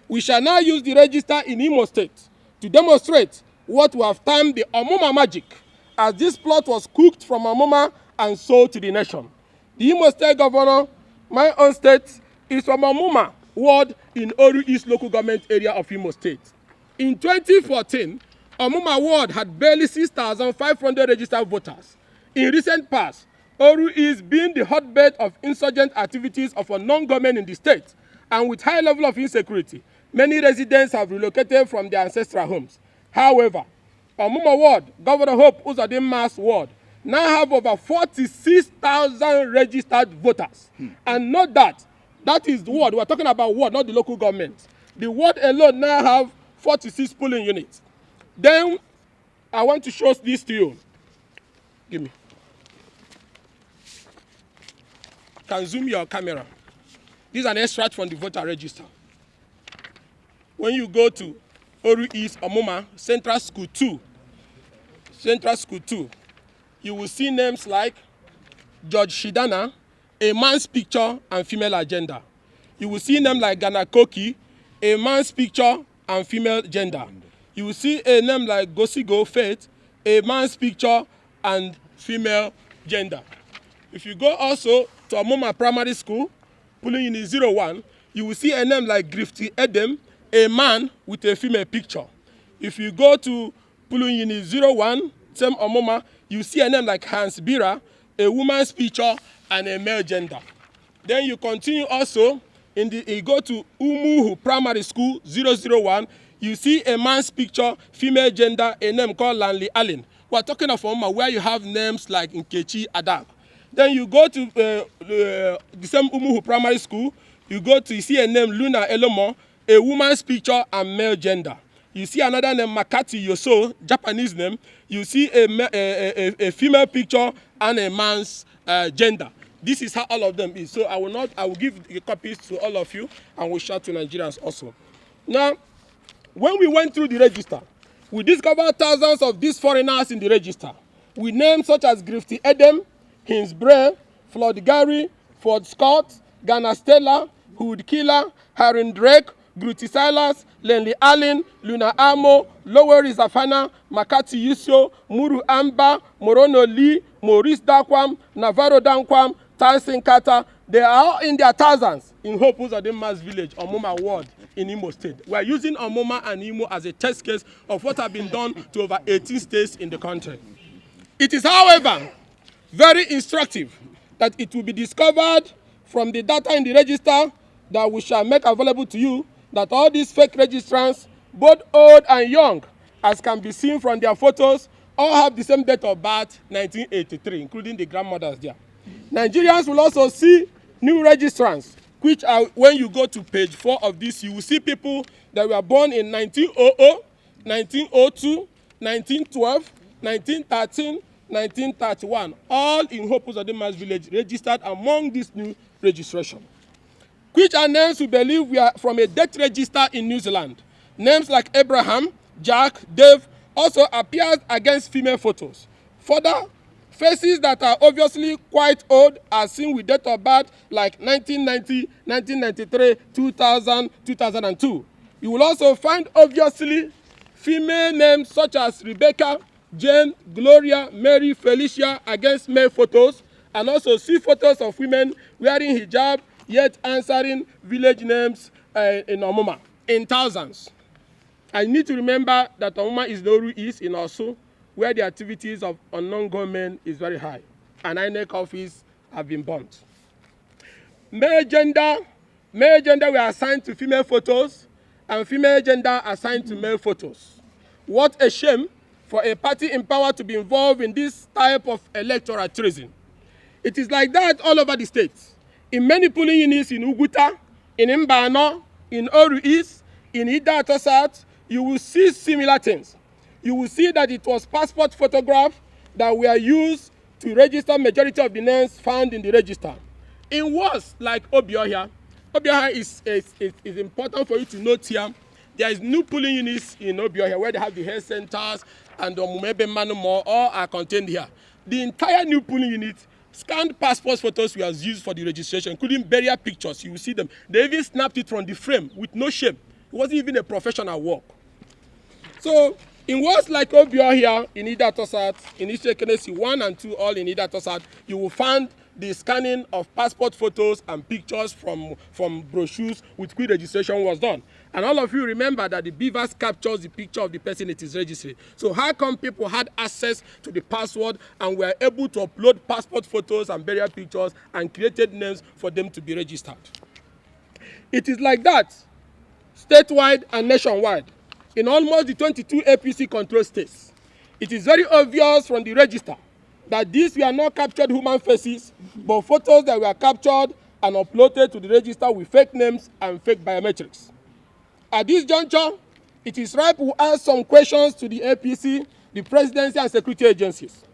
We shall now use the register in Imo State to demonstrate what we have termed the Omuma magic, as this plot was cooked from Omuma and sold to the nation. The Imo State governor, my own state, is from Omuma ward in Oru East local government area of Imo State. In 2014, Omuma ward had barely 6,500 registered voters. In recent past, Oru East being the hotbed of insurgent activities of a non-government in the state, and with high level of insecurity, many residents have relocated from their ancestral homes. However, Omuma ward, Governor Hope Uzodinma's ward, now have over 46,000 registered voters. And note that is the ward. We're talking about ward, not the local government. The ward alone now have 46 polling units. Then I want to show this to you. Give me. Can zoom your camera. This is an extract from the voter register. When you go to Oru East Omuma Central School 2, you will see names like George Shidana, a man's picture and female agenda. You will see names like Ghana Koki, a man's picture and female gender. You will see a name like Gosigo Faith, a man's picture and female gender. If you go also to Omuma Primary School, polling unit 01, you will see a name like Grifty Edem, a man with a female picture. If you go to polling unit 01, same Omuma, you see a name like Hans Bira, a woman's picture and a male gender. Then you continue also, you go to Umuhu Primary School 001, you see a man's picture, female gender, a name called Lanley Allen. We're talking of Omuma where you have names like Nkechi Adab. Then you go to the same Umuhu Primary School, you see a name Luna Elomo, a woman's picture and male gender. You see another name Makati Yoso, Japanese name. You see a female picture and a man's gender. This is how all of them is. So I will give the copies to all of you and we'll share to Nigerians also. Now, when we went through the register, we discovered thousands of these foreigners in the register with names such as Grifty Edem, Hins Bray, Floyd Gary, Ford Scott, Ghana Stella, Hood Killer, Harin Drake, Gruti Silas, Lenley Allen, Luna Amo, Loweri Zafana, Makati Yusio, Muru Amba, Morono Lee, Maurice Dakwam, Navarro Dankwam, Tansin Kata. They are all in their thousands in Hope Uzodinma's village, Omuma ward in Imo State. We are using Omuma and Imo as a test case of what has been done to over 18 states in the country. It is, however, very instructive that it will be discovered from the data in the register that we shall make available to you that all these fake registrants, both old and young, as can be seen from their photos, all have the same date of birth, 1983, including the grandmothers there. Nigerians will also see new registrants, which are, when you go to page 4 of this, you will see people that were born in 1900, 1902, 1912, 1913, 1931, all in Hope Uzodinma's village, registered among this new registration, which are names we believe we are from a death register in New Zealand. Names like Abraham, Jack, Dave also appears against female photos. Further, faces that are obviously quite old are seen with date of birth like 1990, 1993, 2000, 2002. You will also find obviously female names such as Rebecca, Jane, Gloria, Mary, Felicia against male photos, and also see photos of women wearing hijab yet answering village names in Omuma in thousands. I need to remember that Omuma is the Oru East in Osu, where the activities of unknown government is very high, and INEC office have been burnt. Male gender were assigned to female photos, and female gender assigned to male photos. What a shame for a party in power to be involved in this type of electoral treason. It is like that all over the states. In many polling units in Uguta, in Mbano, in Oru East, in Idato South, you will see similar things. You will see that it was passport photographs that were used to register majority of the names found in the register. In words like Obiohia is important for you to note here. There is new polling units in Obiohia where they have the health centers and the Omumebe Manumo, all are contained here. The entire new polling unit, scanned passport photos were used for the registration, including burial pictures. You will see them. They even snapped it from the frame with no shame. It wasn't even a professional work. So in words like Obio here in Ida Tosat, in Ishekenesi 1 and 2, all in Ida Tosat, you will find the scanning of passport photos and pictures from brochures with which registration was done. And all of you remember that the beavers captures the picture of the person it is registering. So how come people had access to the password and were able to upload passport photos and burial pictures and created names for them to be registered? It is like that, statewide and nationwide, in almost the 22 APC control states. It is very obvious from the register that these were not captured human faces, but photos that were captured and uploaded to the register with fake names and fake biometrics. At this juncture, it is right to ask some questions to the APC, the presidency, and security agencies.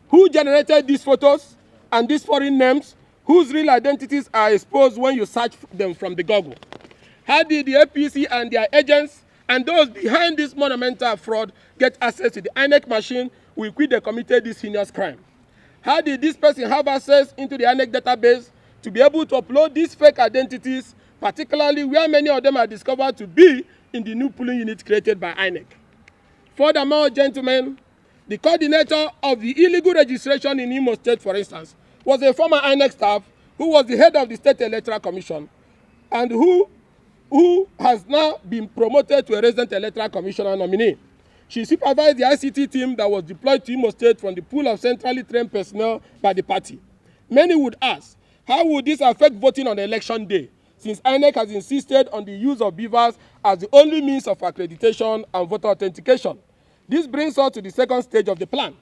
Who generated these photos and these foreign names, whose real identities are exposed when you search them from the Google? How did the APC and their agents and those behind this monumental fraud get access to the INEC machine with which they committed this heinous crime? How did this person have access into the INEC database to be able to upload these fake identities, particularly where many of them are discovered to be in the new polling unit created by INEC? Furthermore, gentlemen, the coordinator of the illegal registration in Imo State, for instance, was a former INEC staff who was the head of the State Electoral Commission and who has now been promoted to a resident electoral commissioner nominee. She supervised the ICT team that was deployed to Imo State from the pool of centrally trained personnel by the party. Many would ask, how would this affect voting on election day, since INEC has insisted on the use of beavers as the only means of accreditation and voter authentication? This brings us to the second stage of the plan.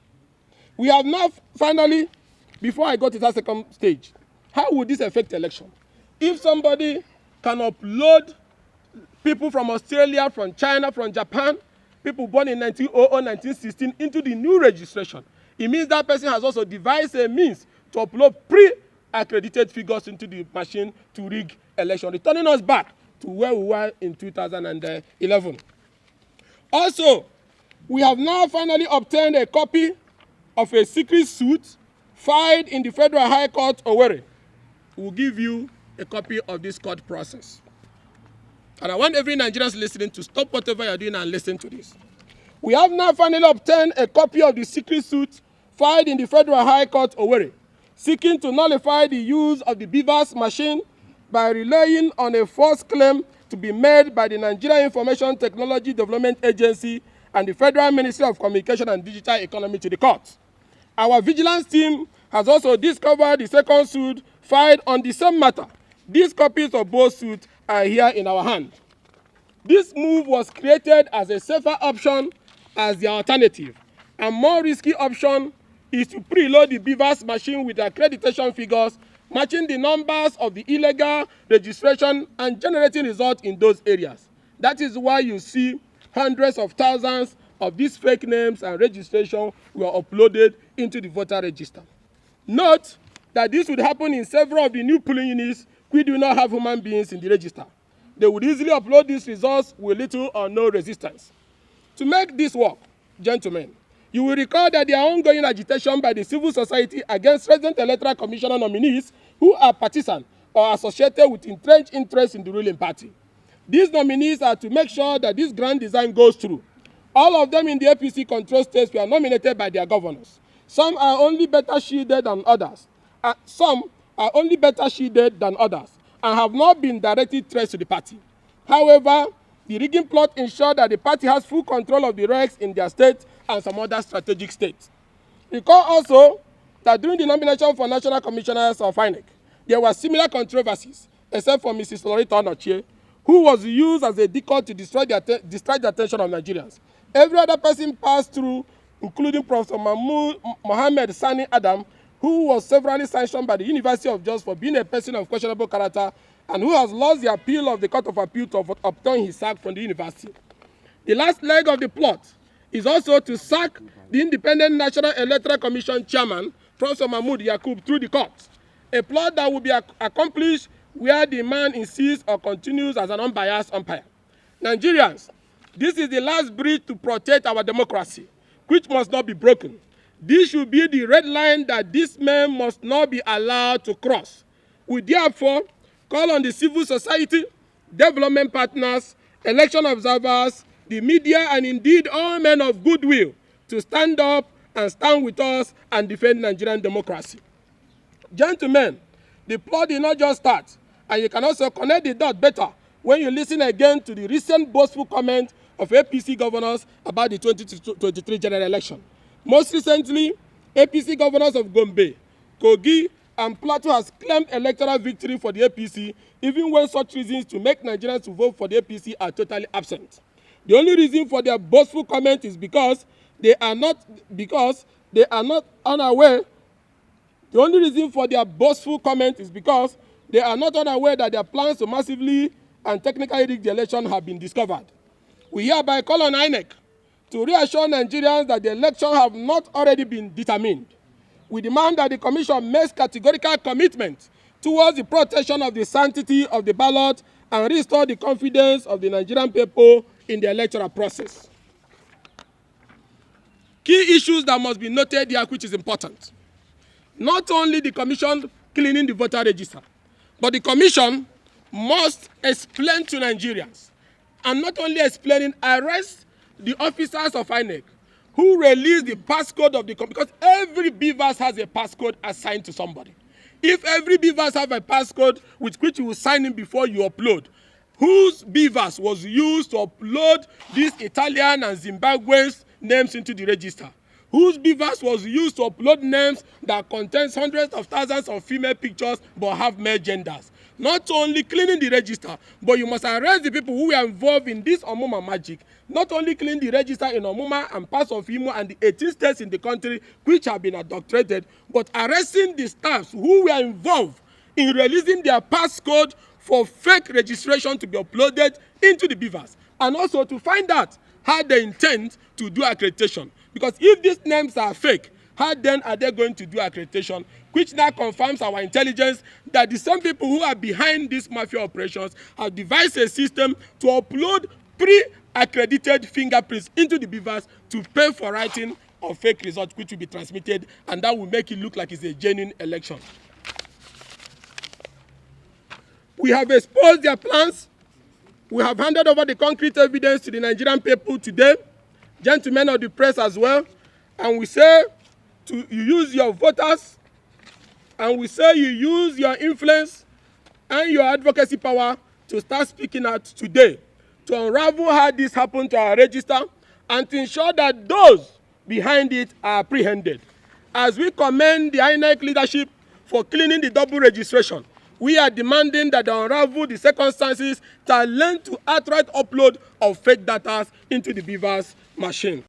We have now finally, before I go to that second stage, how would this affect election? If somebody can upload people from Australia, from China, from Japan, people born in 1900, 1916 into the new registration, it means that person has also devised a means to upload pre-accredited figures into the machine to rig election, returning us back to where we were in 2011. Also, we have now finally obtained a copy of a secret suit filed in the Federal High Court, Owerri. We'll give you a copy of this court process. And I want every Nigerian listening to stop whatever you're doing and listen to this. We have now finally obtained a copy of the secret suit filed in the Federal High Court, Owerri, seeking to nullify the use of the beavers machine by relying on a false claim to be made by the Nigeria Information Technology Development Agency and the Federal Ministry of Communication and Digital Economy to the court. Our vigilance team has also discovered the second suit filed on the same matter. These copies of both suits are here in our hand. This move was created as a safer option as the alternative. A more risky option is to preload the beavers machine with accreditation figures matching the numbers of the illegal registration and generating results in those areas. That is why you see hundreds of thousands of these fake names and registration were uploaded into the voter register. Note that this would happen in several of the new polling units which do not have human beings in the register. They would easily upload these results with little or no resistance. To make this work, gentlemen, you will recall that there are ongoing agitation by the civil society against resident electoral commissioner nominees who are partisan or associated with entrenched interests in the ruling party. These nominees are to make sure that this grand design goes through. All of them in the APC control states were nominated by their governors. Some are only better shielded than others. Some are only better shielded than others and have not been directly traced to the party. However, the rigging plot ensured that the party has full control of the regs in their state and some other strategic states. Recall also that during the nomination for national commissioners of INEC, there were similar controversies, except for Mrs. Loretta Onochie, who was used as a decoy to distract the attention of Nigerians. Every other person passed through, including Professor Mohammed Sani Adam, who was severally sanctioned by the University of Jos for being a person of questionable character and who has lost the appeal of the Court of Appeal to obtain his sack from the university. The last leg of the plot is also to sack the Independent National Electoral Commission chairman, Professor Mahmoud Yakub, through the court, a plot that will be accomplished where the man insists or continues as an unbiased umpire. Nigerians, this is the last bridge to protect our democracy, which must not be broken. This should be the red line that this man must not be allowed to cross. We therefore call on the civil society, development partners, election observers, the media, and indeed all men of goodwill to stand up and stand with us and defend Nigerian democracy. Gentlemen, the plot did not just start, and you can also connect the dot better when you listen again to the recent boastful comment of APC governors about the 2023 general election. Most recently, APC governors of Gombe, Kogi, and Plateau has claimed electoral victory for the APC, even when such reasons to make Nigerians to vote for the APC are totally absent. The only reason for their boastful comment is because they are not unaware. The only reason for their boastful comment is because they are not unaware that their plans to massively and technically rig the election have been discovered. We hereby call on INEC to reassure Nigerians that the election have not already been determined. We demand that the Commission makes categorical commitment towards the protection of the sanctity of the ballot and restore the confidence of the Nigerian people in the electoral process. Key issues that must be noted here, which is important. Not only the Commission cleaning the voter register, but the Commission must explain to Nigerians, and not only explaining, arrest the officers of INEC who release the passcode of the because every BVAS has a passcode assigned to somebody. If every BVAS have a passcode with which you will sign in before you upload, whose BVAS was used to upload these Italian and Zimbabweans names into the register? Whose BVAS was used to upload names that contains hundreds of thousands of female pictures but have male genders? Not only cleaning the register, but you must arrest the people who were involved in this Omuma magic. Not only clean the register in Omuma and parts of Imo and the 18 states in the country which have been adulterated, but arresting the staffs who were involved in releasing their passcode for fake registration to be uploaded into the BVAS, and also to find out how they intend to do accreditation. Because if these names are fake, how then are they going to do accreditation? Which now confirms our intelligence that the same people who are behind these mafia operations have devised a system to upload pre-accredited fingerprints into the BVAS to pay for writing of fake results which will be transmitted, and that will make it look like it's a genuine election. We have exposed their plans. We have handed over the concrete evidence to the Nigerian people today, gentlemen of the press as well, and we say you use your voters, and we say you use your influence and your advocacy power to start speaking out today to unravel how this happened to our register and to ensure that those behind it are apprehended. As we commend the INEC leadership for cleaning the double registration, we are demanding that they unravel the circumstances that led to outright upload of fake data into the BVAS machine.